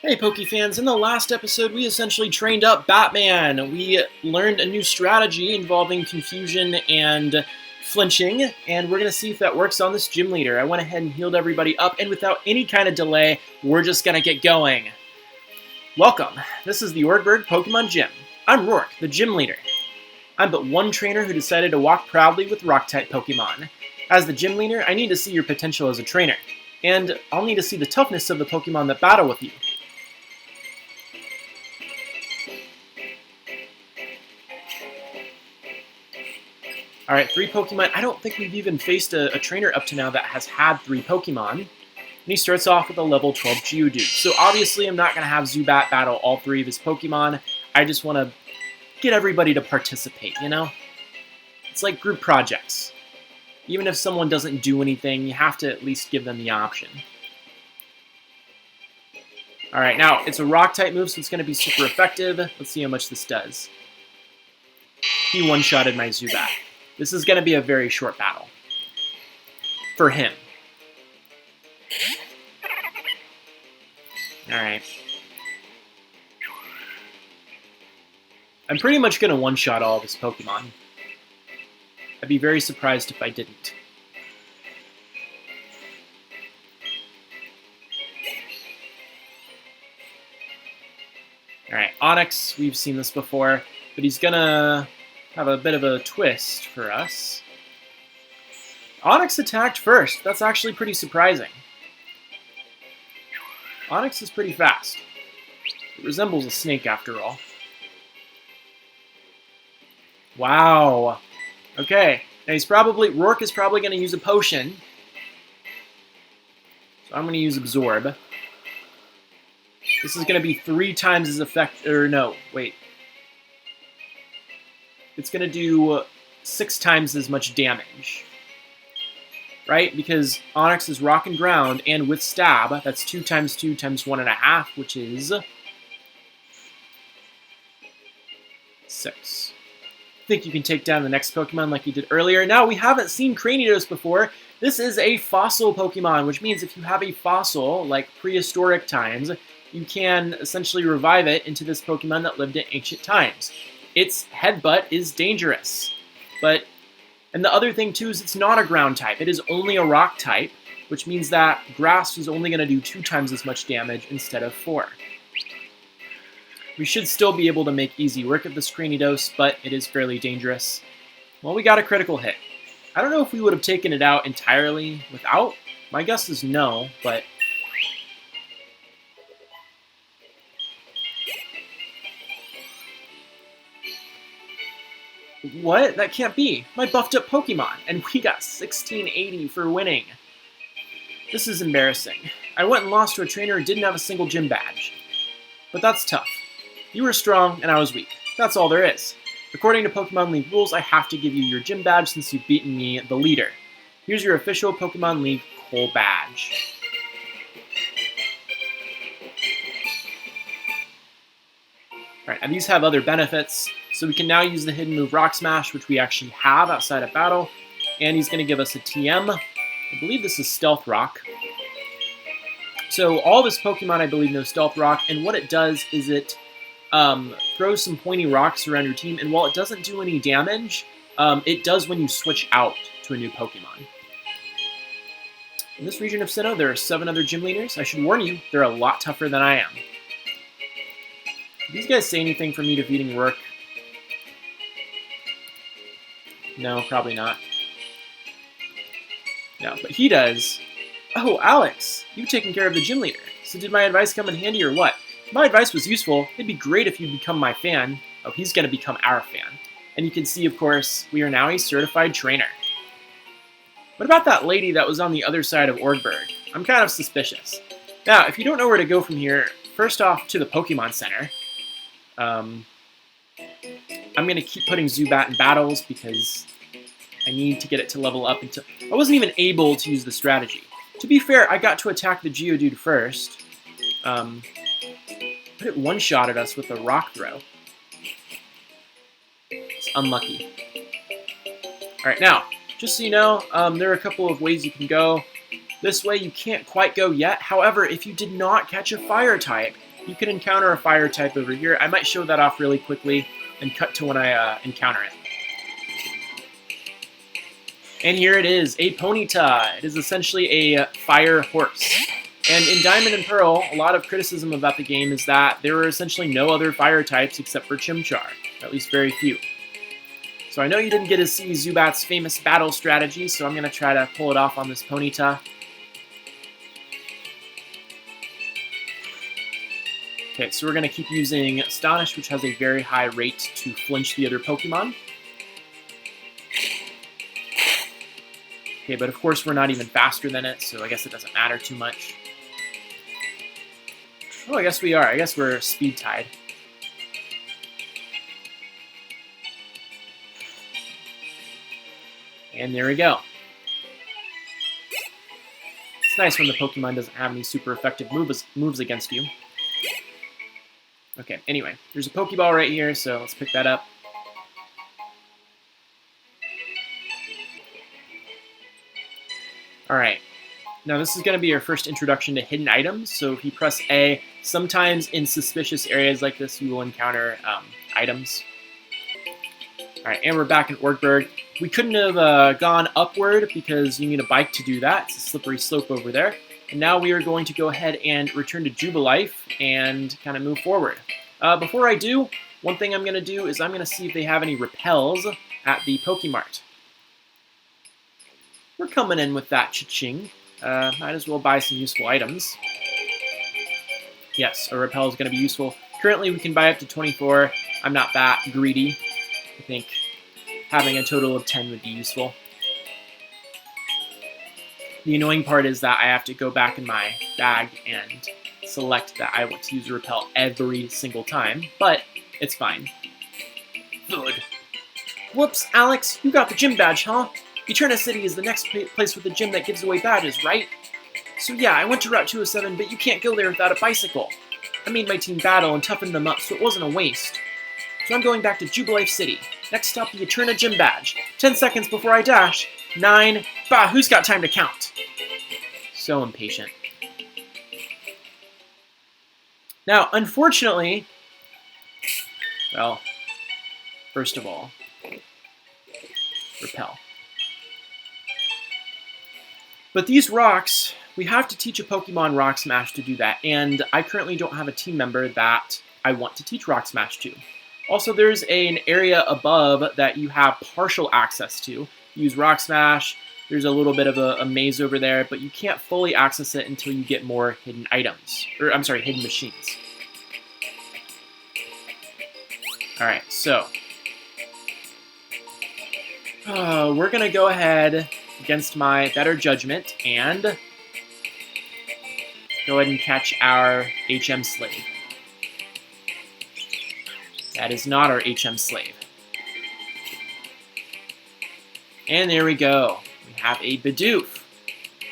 Hey Poke fans, in the last episode we essentially trained up Batman. We learned a new strategy involving confusion and flinching, and we're going to see if that works on this gym leader. I went ahead and healed everybody up, and without any kind of delay, we're just going to get going. Welcome, this is the Orgberg Pokemon Gym. I'm Rourke, the gym leader. I'm but one trainer who decided to walk proudly with Rock-type Pokemon. As the gym leader, I need to see your potential as a trainer, and I'll need to see the toughness of the Pokemon that battle with you. Alright, 3 Pokemon. I don't think we've even faced a trainer up to now that has had 3 Pokemon. And he starts off with a level 12 Geodude. So obviously I'm not going to have Zubat battle all 3 of his Pokemon. I just want to get everybody to participate, you know? It's like group projects. Even if someone doesn't do anything, you have to at least give them the option. Alright, now it's a Rock-type move, so it's going to be super effective. Let's see how much this does. He one-shotted my Zubat. This is going to be a very short battle. For him. Alright. I'm pretty much going to one-shot all of his Pokemon. I'd be very surprised if I didn't. Alright, Onix, we've seen this before, but he's going to have a bit of a twist for us. Onix attacked first. That's actually pretty surprising. Onix is pretty fast. It resembles a snake after all. Wow. Okay. Now Rourke is probably going to use a potion. So I'm going to use Absorb. This is going to be 3 times as effective, or no, wait. It's going to do 6 times as much damage. Right? Because Onix is Rock and Ground, and with Stab, that's 2 times 2 times 1.5, which is 6. I think you can take down the next Pokemon like you did earlier. Now, we haven't seen Cranidos before. This is a fossil Pokemon, which means if you have a fossil, like prehistoric times, you can essentially revive it into this Pokemon that lived in ancient times. Its headbutt is dangerous. And the other thing too is it's not a ground type. It is only a rock type, which means that grass is only going to do 2 times as much damage instead of 4. We should still be able to make easy work of this Cranidos, but it is fairly dangerous. Well, we got a critical hit. I don't know if we would have taken it out entirely without. My guess is no, but what? That can't be. My buffed up Pokemon, and we got 1680 for winning. This is embarrassing. I went and lost to a trainer who didn't have a single gym badge. But that's tough. You were strong, and I was weak. That's all there is. According to Pokemon League rules, I have to give you your gym badge since you've beaten me, the leader. Here's your official Pokemon League Coal badge. Alright, and these have other benefits. So we can now use the hidden move Rock Smash, which we actually have outside of battle. And he's going to give us a TM. I believe this is Stealth Rock. So all this Pokemon, I believe, know Stealth Rock. And what it does is it throws some pointy rocks around your team. And while it doesn't do any damage, it does when you switch out to a new Pokemon. In this region of Sinnoh, there are 7 other gym leaders. I should warn you, they're a lot tougher than I am. Did these guys say anything for me defeating Rourke? No, probably not. No, but he does. Oh, Alex, you've taken care of the gym leader. So did my advice come in handy or what? If my advice was useful, it'd be great if you'd become my fan. Oh, he's going to become our fan. And you can see, of course, we are now a certified trainer. What about that lady that was on the other side of Orgberg? I'm kind of suspicious. Now, if you don't know where to go from here, first off to the Pokemon Center. I'm going to keep putting Zubat in battles because I need to get it to level up until... I wasn't even able to use the strategy. To be fair, I got to attack the Geodude first. But it one-shotted us with a rock throw. It's unlucky. Alright, now, just so you know, there are a couple of ways you can go. This way you can't quite go yet. However, if you did not catch a fire type, you can encounter a fire type over here. I might show that off really quickly and cut to when I encounter it. And here it is, a Ponyta. It is essentially a fire horse. And in Diamond and Pearl, a lot of criticism about the game is that there are essentially no other fire types except for Chimchar, or at least very few. So I know you didn't get to see Zubat's famous battle strategy, so I'm going to try to pull it off on this Ponyta. Okay, so we're going to keep using Astonish, which has a very high rate to flinch the other Pokemon. Okay, but of course we're not even faster than it, so I guess it doesn't matter too much. Oh, I guess we are. I guess we're speed tied. And there we go. It's nice when the Pokemon doesn't have any super effective moves against you. Okay, anyway, there's a Pokeball right here, so let's pick that up. Alright, now this is going to be your first introduction to hidden items, so if you press A, sometimes in suspicious areas like this you will encounter items. Alright, and we're back in Orkburg. We couldn't have gone upward because you need a bike to do that. It's a slippery slope over there. And now we are going to go ahead and return to Jubilife and kind of move forward. Before I do, one thing I'm going to do is I'm going to see if they have any repels at the Pokemart. We're coming in with that cha-ching. Might as well buy some useful items. Yes, a repel is going to be useful. Currently we can buy up to 24. I'm not that greedy. I think having a total of 10 would be useful. The annoying part is that I have to go back in my bag and select that I want to use a repel every single time, but it's fine. Good. Whoops, Alex, you got the gym badge, huh? Eterna City is the next place with the gym that gives away badges, right? So yeah, I went to Route 207, but you can't go there without a bicycle. I made my team battle and toughened them up, so it wasn't a waste. So I'm going back to Jubilife City. Next stop, the Eterna Gym Badge. 10 seconds before I dash. 9. Bah, who's got time to count? So impatient. Now, unfortunately, well, first of all, repel. But these rocks, we have to teach a Pokemon Rock Smash to do that, and I currently don't have a team member that I want to teach Rock Smash to. Also, there's an area above that you have partial access to. Use Rock Smash, there's a little bit of a maze over there, but you can't fully access it until you get more hidden items. Or, I'm sorry, hidden machines. Alright, so we're going to go ahead against my better judgment and go ahead and catch our HM Slave. That is not our HM Slave. And there we go. We have a Bidoof.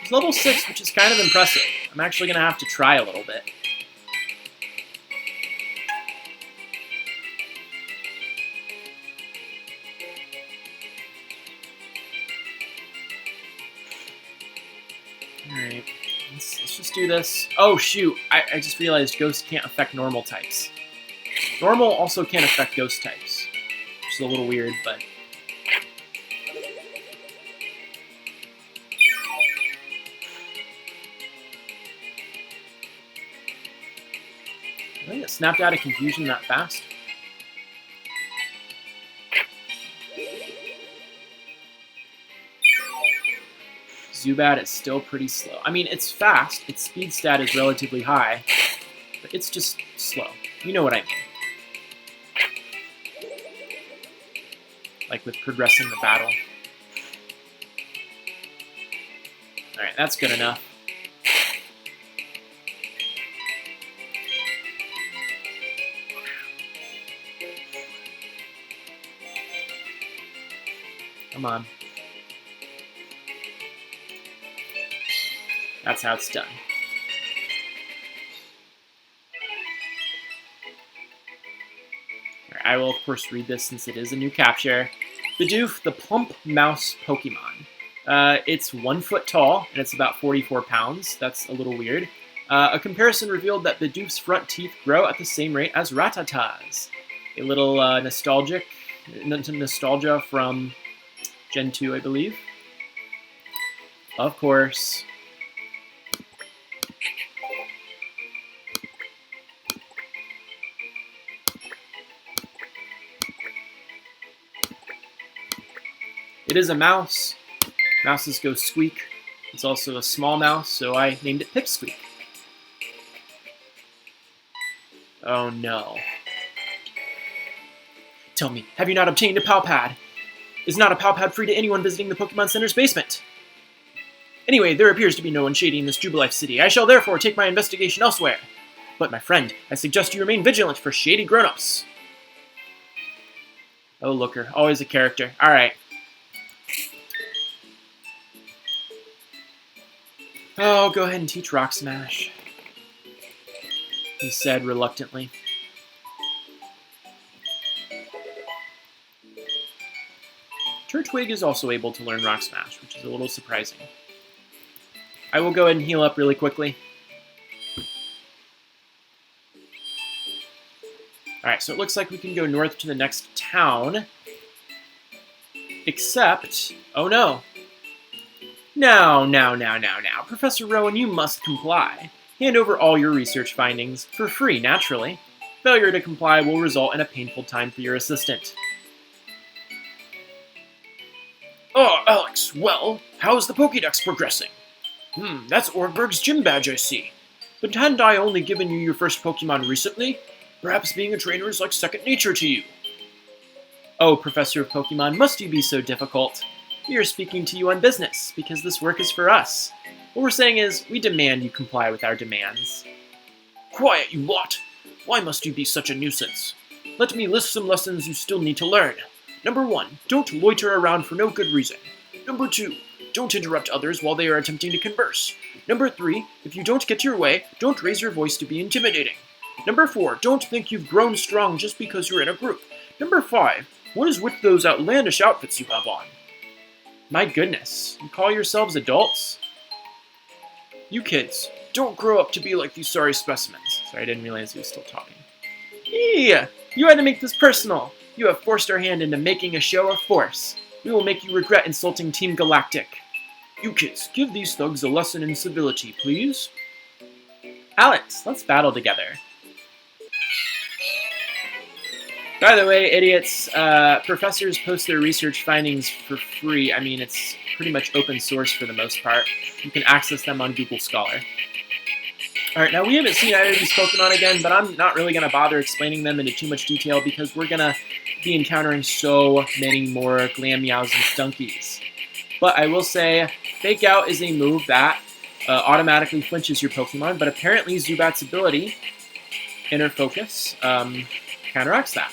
He's level 6, which is kind of impressive. I'm actually going to have to try a little bit. Alright, let's just do this. Oh shoot, I just realized Ghost can't affect normal types. Normal also can't affect Ghost types, which is a little weird, but... I think it snapped out of confusion that fast. Zubat is still pretty slow. I mean, it's fast. Its speed stat is relatively high, but it's just slow. You know what I mean. Like with progressing the battle. Alright, that's good enough. Come on. That's how it's done. I will, of course, read this since it is a new capture. Bidoof, the plump mouse Pokemon. It's 1 foot tall, and it's about 44 pounds. That's a little weird. A comparison revealed that Bidoof's front teeth grow at the same rate as Rattata's. A little nostalgia from Gen 2, I believe. Of course. It is a mouse. Mouses go squeak. It's also a small mouse, so I named it Pipsqueak. Oh no. Tell me, have you not obtained a Palpad? Is not a Palpad free to anyone visiting the Pokemon Center's basement? Anyway, there appears to be no one shady in this Jubilife City. I shall therefore take my investigation elsewhere. But my friend, I suggest you remain vigilant for shady grown-ups. Oh, Looker. Always a character. Alright. Oh, go ahead and teach Rock Smash, he said reluctantly. Turtwig is also able to learn Rock Smash, which is a little surprising. I will go ahead and heal up really quickly. Alright, so it looks like we can go north to the next town. Except... oh no. Now. Professor Rowan, you must comply. Hand over all your research findings, for free, naturally. Failure to comply will result in a painful time for your assistant. Oh, Alex, well, how's the Pokédex progressing? That's Orgberg's gym badge, I see. But hadn't I only given you your first Pokemon recently? Perhaps being a trainer is like second nature to you. Oh, Professor of Pokemon, must you be so difficult? We are speaking to you on business, because this work is for us. What we're saying is, we demand you comply with our demands. Quiet, you lot! Why must you be such a nuisance? Let me list some lessons you still need to learn. Number 1, don't loiter around for no good reason. Number 2, don't interrupt others while they are attempting to converse. Number 3, if you don't get your way, don't raise your voice to be intimidating. Number 4, don't think you've grown strong just because you're in a group. Number 5, what is with those outlandish outfits you have on? My goodness, you call yourselves adults? You kids, don't grow up to be like these sorry specimens. Sorry, I didn't realize he was still talking. Yeah, you had to make this personal. You have forced our hand into making a show of force. We will make you regret insulting Team Galactic. You kids, give these thugs a lesson in civility, please. Alex, let's battle together. By the way, idiots, professors post their research findings for free. I mean, it's pretty much open source for the most part. You can access them on Google Scholar. Alright, now we haven't seen either of these Pokemon again, but I'm not really going to bother explaining them into too much detail because we're going to be encountering so many more Glammeows and Stunkies. But I will say, Fake Out is a move that automatically flinches your Pokemon, but apparently Zubat's ability, Inner Focus, counteracts that.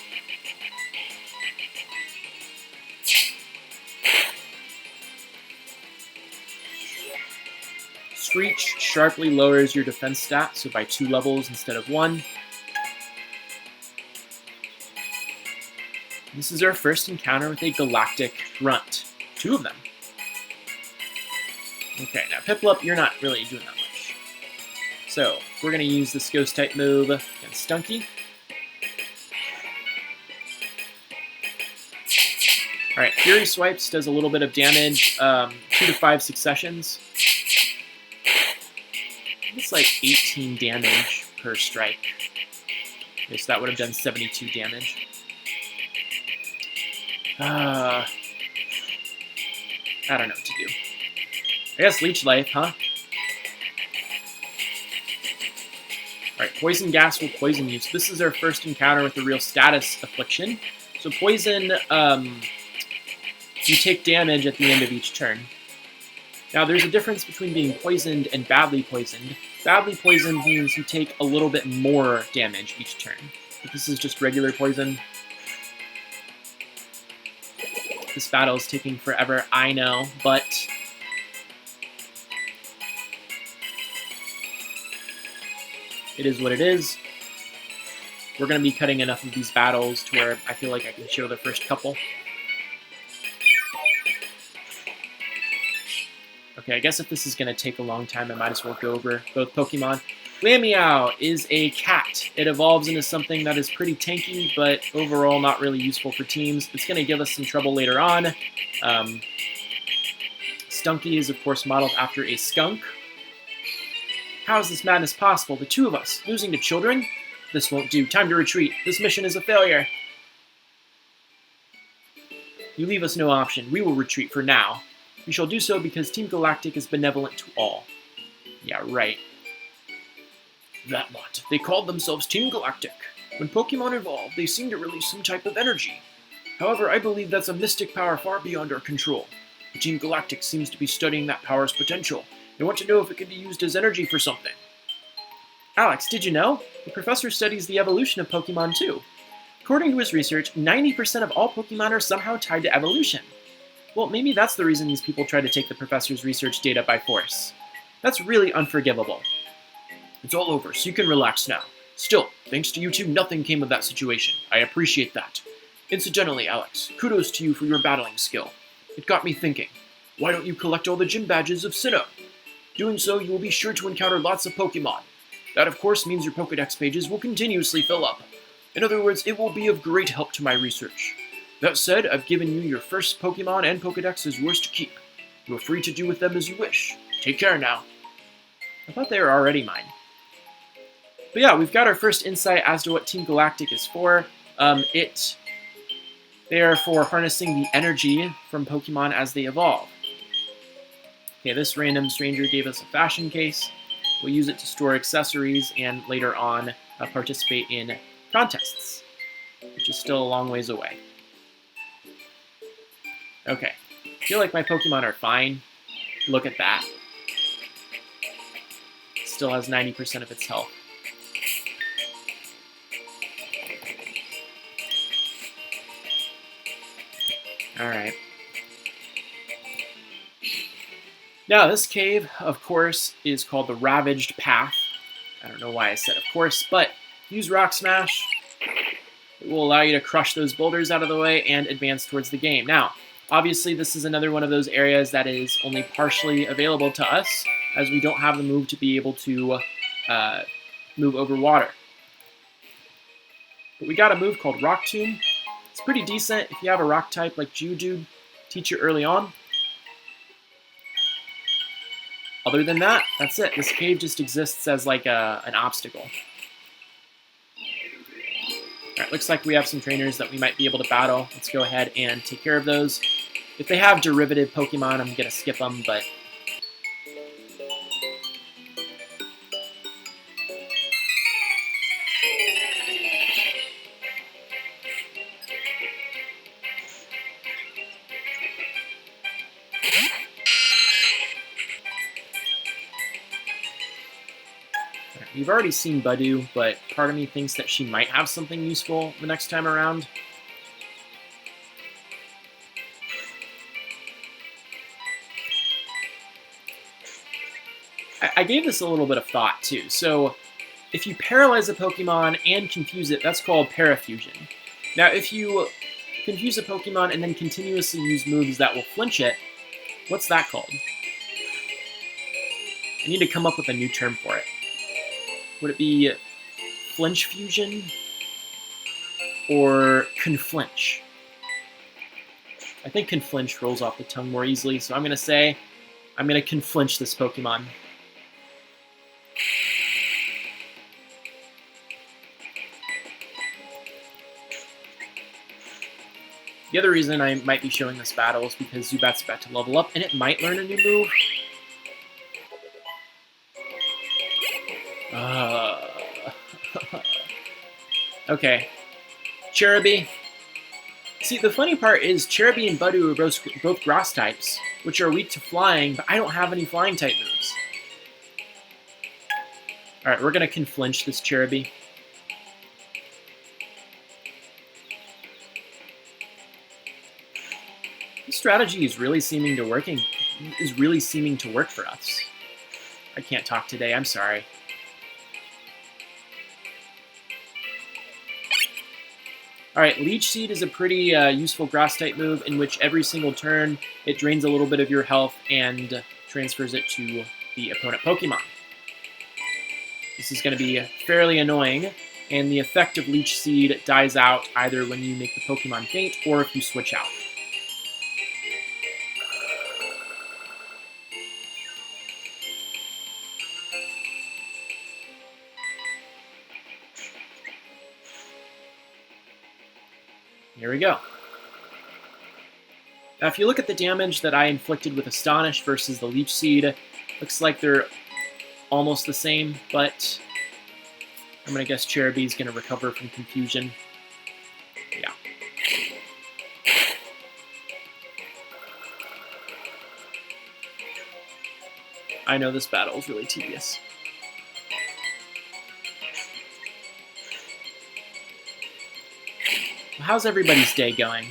Screech sharply lowers your defense stat, so by 2 levels instead of 1. This is our first encounter with a Galactic Grunt. 2 of them. Okay, now Piplup, you're not really doing that much. So, we're going to use this Ghost-type move against Stunky. Alright, Fury Swipes does a little bit of damage, 2 to 5 successions. It's like 18 damage per strike. Okay, so that would have done 72 damage. I don't know what to do. I guess Leech Life, huh? Alright, Poison Gas will poison you. So this is our first encounter with a real status affliction. So Poison, you take damage at the end of each turn. Now, there's a difference between being poisoned and badly poisoned. Badly poisoned means you take a little bit more damage each turn. But this is just regular poison. This battle is taking forever, I know, but it is what it is. We're going to be cutting enough of these battles to where I feel like I can show the first couple. Okay, I guess if this is going to take a long time, I might as well go over both Pokemon. Lamiao is a cat. It evolves into something that is pretty tanky, but overall not really useful for teams. It's going to give us some trouble later on. Stunky is, of course, modeled after a skunk. How is this madness possible? The two of us, losing to children? This won't do. Time to retreat. This mission is a failure. You leave us no option. We will retreat for now. We shall do so because Team Galactic is benevolent to all. Yeah, right. That lot. They called themselves Team Galactic. When Pokemon evolve, they seem to release some type of energy. However, I believe that's a mystic power far beyond our control. The Team Galactic seems to be studying that power's potential. They want to know if it can be used as energy for something. Alex, did you know? The professor studies the evolution of Pokemon too. According to his research, 90% of all Pokemon are somehow tied to evolution. Well, maybe that's the reason these people try to take the professor's research data by force. That's really unforgivable. It's all over, so you can relax now. Still, thanks to you two, nothing came of that situation. I appreciate that. Incidentally, Alex, kudos to you for your battling skill. It got me thinking. Why don't you collect all the gym badges of Sinnoh? Doing so, you will be sure to encounter lots of Pokemon. That, of course, means your Pokedex pages will continuously fill up. In other words, it will be of great help to my research. That said, I've given you your first Pokemon and Pokedex as yours to keep. You are free to do with them as you wish. Take care now. I thought they were already mine. But yeah, we've got our first insight as to what Team Galactic is for. They are for harnessing the energy from Pokemon as they evolve. Okay, this random stranger gave us a fashion case. We'll use it to store accessories and later on participate in contests, which is still a long ways away. Okay, I feel like my Pokemon are fine. Look at that. Still has 90% of its health. Alright. Now, this cave, of course, is called the Ravaged Path. I don't know why I said of course, but use Rock Smash. It will allow you to crush those boulders out of the way and advance towards the game. Now, obviously, this is another one of those areas that is only partially available to us, as we don't have the move to be able to move over water. But we got a move called Rock Tomb. It's pretty decent if you have a rock type like Geodude, teach you early on. Other than that, that's it. This cave just exists as like an obstacle. Alright, looks like we have some trainers that we might be able to battle. Let's go ahead and take care of those. If they have derivative Pokemon, I'm going to skip them, but... We've already seen Budew, but part of me thinks that she might have something useful the next time around. I gave this a little bit of thought, too. So, if you paralyze a Pokemon and confuse it, that's called Parafusion. Now, if you confuse a Pokemon and then continuously use moves that will flinch it, what's that called? I need to come up with a new term for it. Would it be Flinch Fusion or Conflinch? I think Conflinch rolls off the tongue more easily, so I'm going to say I'm going to Conflinch this Pokemon. The other reason I might be showing this battle is because Zubat's about to level up, and it might learn a new move. Okay. Cherubi. See, the funny part is Cherubi and Budew are both grass types, which are weak to flying, but I don't have any flying type moves. Alright, we're going to Conflinch this Cherubi. This strategy is really seeming to work for us. I can't talk today, I'm sorry. Alright, Leech Seed is a pretty useful grass-type move in which every single turn it drains a little bit of your health and transfers it to the opponent Pokemon. This is going to be fairly annoying, and the effect of Leech Seed dies out either when you make the Pokemon faint or if you switch out. Here we go. Now, if you look at the damage that I inflicted with Astonish versus the Leech Seed, looks like they're almost the same, but I'm going to guess Cherubi's going to recover from Confusion. Yeah. I know this battle is really tedious. How's everybody's day going?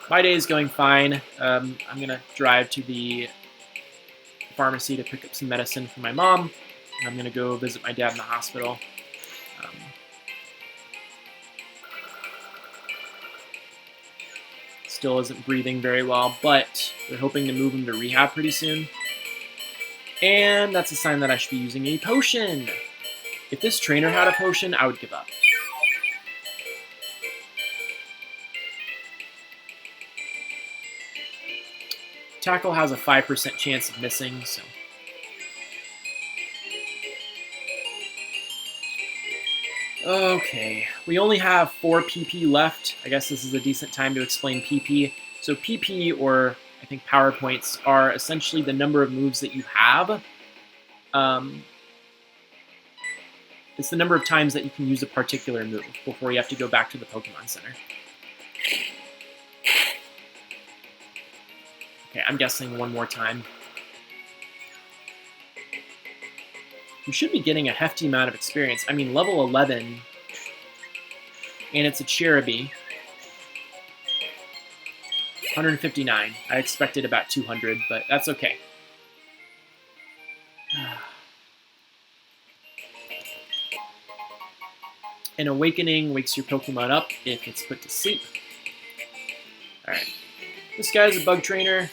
My day is going fine. I'm going to drive to the pharmacy to pick up some medicine for my mom. And I'm going to go visit my dad in the hospital. Still isn't breathing very well, but they're hoping to move him to rehab pretty soon. And that's a sign that I should be using a potion. If this trainer had a potion, I would give up. Tackle has a 5% chance of missing, so. Okay, we only have 4 PP left. I guess this is a decent time to explain PP. So PP, or I think power points, are essentially the number of moves that you have. It's the number of times that you can use a particular move before you have to go back to the Pokemon Center. Okay, I'm guessing one more time. You should be getting a hefty amount of experience. I mean, level 11, and it's a Cherubi. 159. I expected about 200, but that's okay. An Awakening wakes your Pokemon up if it's put to sleep. Alright. This guy's a bug trainer.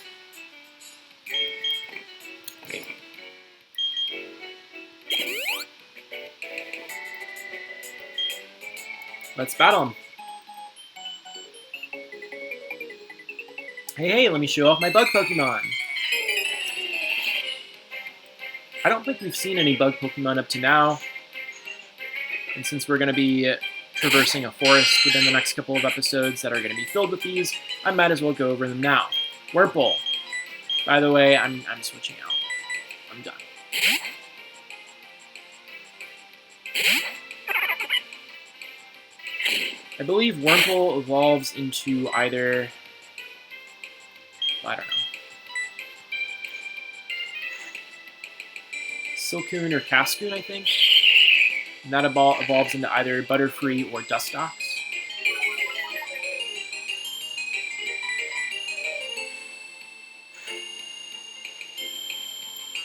Let's battle him. Hey, let me show off my bug Pokemon. I don't think we've seen any bug Pokemon up to now. And since we're going to be traversing a forest within the next couple of episodes that are going to be filled with these, I might as well go over them now. Wurmple. By the way, I'm switching out. I'm done. I believe Wurmple evolves into either, I don't know, Silcoon or Cascoon, I think. And that evolves into either Butterfree or Dustox.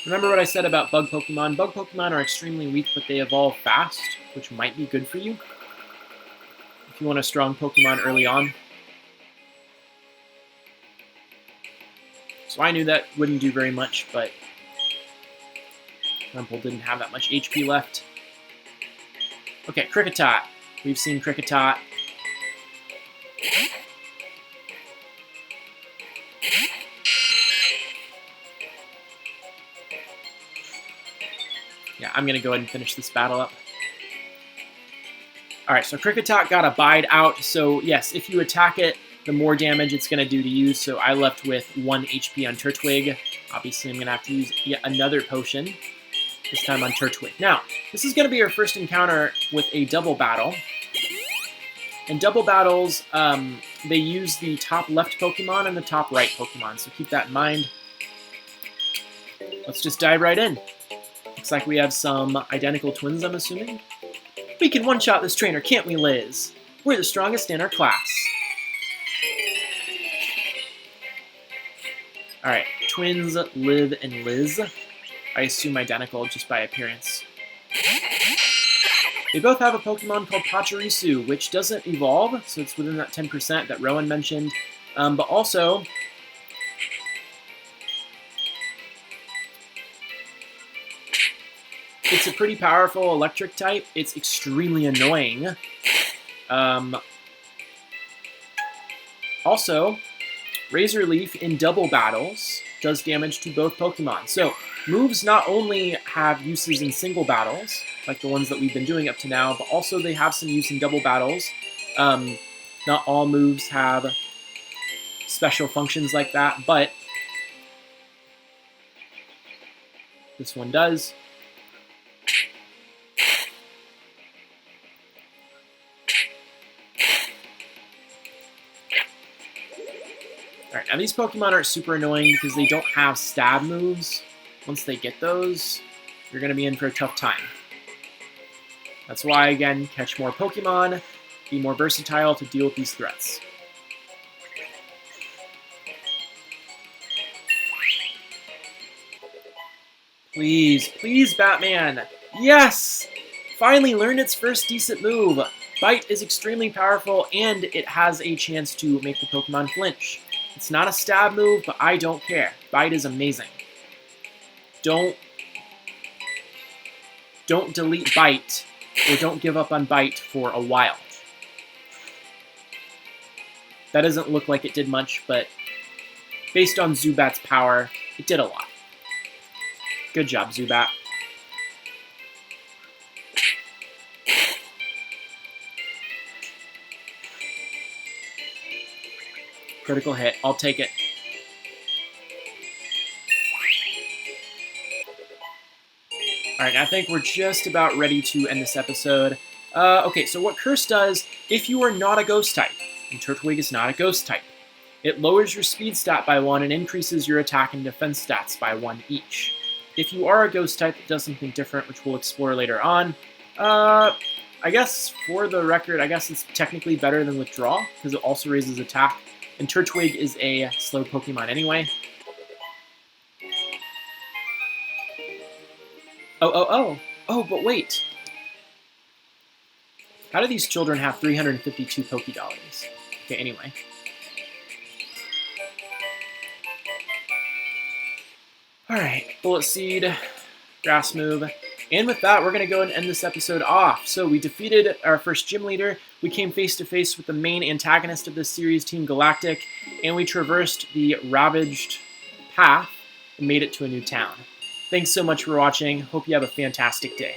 Remember what I said about bug Pokemon? Bug Pokemon are extremely weak, but they evolve fast, which might be good for you if you want a strong Pokemon early on. So I knew that wouldn't do very much, but Wurmple didn't have that much HP left. Okay, Kricketot. We've seen Kricketot. Yeah, I'm going to go ahead and finish this battle up. Alright, so Kricketot got a Bide out, so yes, if you attack it, the more damage it's going to do to you, so I left with 1 HP on Turtwig. Obviously, I'm going to have to use yet another potion, this time on Turtwig. Now, this is going to be our first encounter with a double battle. In double battles, they use the top left Pokemon and the top right Pokemon, so keep that in mind. Let's just dive right in. Looks like we have some identical twins, I'm assuming. We can one-shot this trainer, can't we, Liz? We're the strongest in our class. Alright, twins Liv and Liz. I assume identical just by appearance. They both have a Pokemon called Pachirisu, which doesn't evolve, so it's within that 10% that Rowan mentioned. But also, its It's a pretty powerful electric type. It's extremely annoying. Also, Razor Leaf in double battles does damage to both Pokemon. So moves not only have uses in single battles, like the ones that we've been doing up to now, but also they have some use in double battles. Not all moves have special functions like that, but this one does. Alright, now these Pokemon are super annoying because they don't have stab moves. Once they get those, you're going to be in for a tough time. That's why, again, catch more Pokemon, be more versatile to deal with these threats. Please, please, Batman! Yes! Finally learned its first decent move. Bite is extremely powerful, and it has a chance to make the Pokemon flinch. It's not a stab move, but I don't care. Bite is amazing. Don't delete Bite, or don't give up on Bite for a while. That doesn't look like it did much, but based on Zubat's power, it did a lot. Good job, Zubat. Critical hit. I'll take it. Alright, I think we're just about ready to end this episode. Okay, so what Curse does, if you are not a Ghost type, and Turtwig is not a Ghost type, it lowers your speed stat by 1 and increases your attack and defense stats by 1 each. If you are a Ghost type, it does something different, which we'll explore later on. I guess, for the record, I guess it's technically better than Withdraw, because it also raises attack. And Turtwig is a slow Pokemon anyway. Oh, but wait. How do these children have 352 Pokédollars? Okay, anyway. Alright, Bullet Seed, Grass Move. And with that, we're going to go and end this episode off. So we defeated our first gym leader, we came face to face with the main antagonist of this series, Team Galactic, and we traversed the Ravaged Path and made it to a new town. Thanks so much for watching. Hope you have a fantastic day.